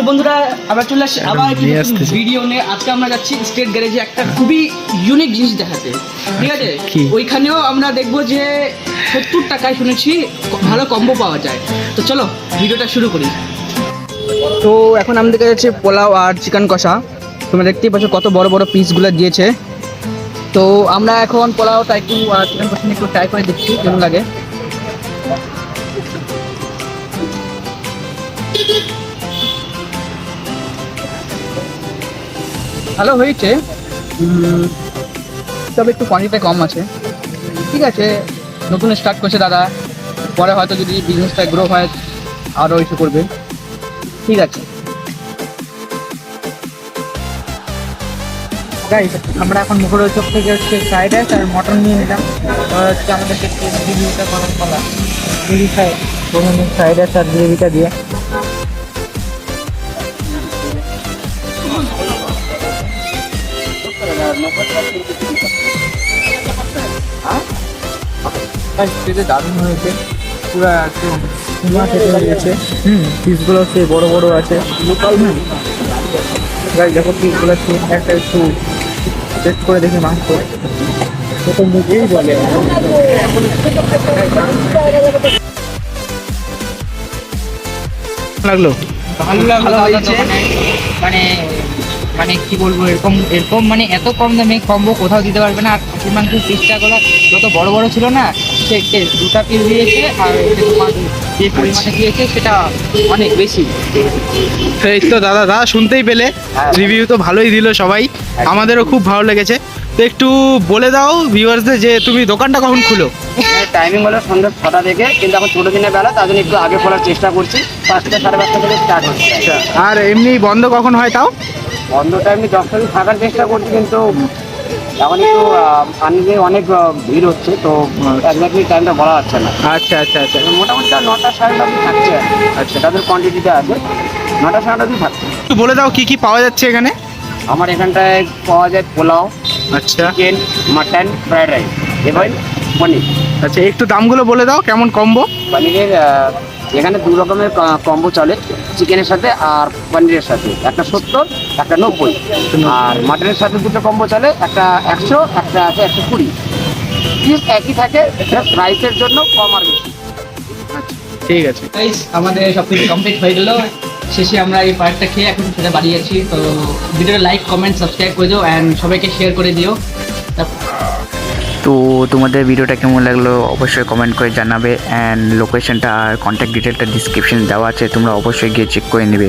বন্ধুরা আমরা চলে আসছি আবার একটি ভিডিও নিয়ে। আজকে আমরা যাচ্ছি স্টেট গ্যারেজে একটা খুবই ইউনিক জিনিস দেখাতে, ঠিক আছে? ওইখানেও আমরা দেখবো যে 70 টাকায় শুনেছি ভালো কম্বো পাওয়া যায়। তো চলো ভিডিওটা শুরু করি। তো এখন আমাদের কাছে পোলাও আর চিকেন কষা, তোমরা দেখতেই পাচ্ছ কত বড় বড় পিসগুলো দিয়েছে। তো আমরা এখন পোলাওটা একটু আর চিকেন কষা একটু ট্রাই করে দেখছি কেমন লাগে। ভালো হয়েছে, তবে একটু কোয়ান্টিটি কম আছে। ঠিক আছে, নতুন স্টার্ট করছে দাদা, পরে হয়তো যদি বিজনেসটা গ্রো হয় আরও ইস্যু করবে। ঠিক আছে গাইস, আমরা এখন মুখরোচক থেকে হচ্ছে ফ্রাইড রাইস আর মটন নিয়ে নিলাম। এবার হচ্ছে আমাদেরকে গ্রেভিটা গরম করা, গ্রেভি খাই প্রথমে ফ্রাইড রাইস আর গ্রেভিটা দিয়ে। দারুণ হয়েছে, পুরো একদম খেতে হয়ে গেছে। পিসগুলো সে বড় বড় আছে। দেখো পিসগুলো একটা একটু টেস্ট করে দেখি মাংস প্রথম দিকেই বলে লাগলো। ভালো হয়েছে, মানে মানে কি বলবো, এরকম মানে এত কম দামে কম্বো কোথাও দিতে পারবে না। আর খাসির মাংসের পিসটাগুলো যত বড় বড় ছিল না, সে দুটা পিস দিয়েছে আর তোমার যে পরিমাণে দিয়েছে সেটা অনেক বেশি। এই তো দাদা শুনতেই পেলে, রিভিউ তো ভালোই দিল সবাই, আমাদেরও খুব ভালো লেগেছে। তো একটু বলে দাও ভিউয়ার্সদের যে তুমি দোকানটা কখন খুলো? টাইমিং হলো সন্ধ্যা 6টা থেকে, কিন্তু এখন ছোটো দিনের বেলা, তার জন্য একটু আগে খোলার চেষ্টা করছি। 5টা 5:30 থেকে স্টার্ট হচ্ছে। আর এমনি বন্ধ কখন হয় তাও? বন্ধটা এমনি 10টা থেকে থাকার চেষ্টা করছি, কিন্তু এখন একটু পানিতে অনেক ভিড় হচ্ছে, তো একজাক্টলি টাইমটা বলা যাচ্ছে না। আচ্ছা আচ্ছা আচ্ছা মোটামুটি 9টা 9:30 অবধি থাকছে। আচ্ছা, তাদের কোয়ান্টিটিতে আছে 9টা 9:30 অবধি থাকছে। একটু বলে দাও কি কি পাওয়া যাচ্ছে এখানে? আমার এখানটায় পাওয়া যায় পোলাও, আচ্ছা চিকেন, মাটন, ফ্রাইড রাইস এবং পনির। আচ্ছা, একটু দামগুলো বলে দাও কেমন কম্বো? পনিরের এখানে 2 রকমের কম্বো চলে, চিকেনের সাথে আর পনিরের সাথে, একটা 70, একটা 90। আর মাটনের সাথে দুটো কম্বো চলে, একটা 100, একটা আছে 120। পিস একই থাকে, রাইসের জন্য কম আর বেশি। ঠিক আছে গাইস, আমাদের সব কিছু কমপ্লিট হয়ে গেল। শেষে আমরা এই পার্টটা খেয়ে এখন সেটা বাড়ি যাচ্ছি। তো ভিডিওটা লাইক, কমেন্ট, সাবস্ক্রাইব করে দিও অ্যান্ড সবাইকে শেয়ার করে দিও। তো তোমাদের ভিডিওটা কেমন লাগলো অবশ্যই কমেন্ট করে জানাবে, অ্যান্ড লোকেশনটা আর কন্ট্যাক্ট ডিটেলটা ডিসক্রিপশনে দেওয়া আছে, তোমরা অবশ্যই গিয়ে চেক করে নেবে।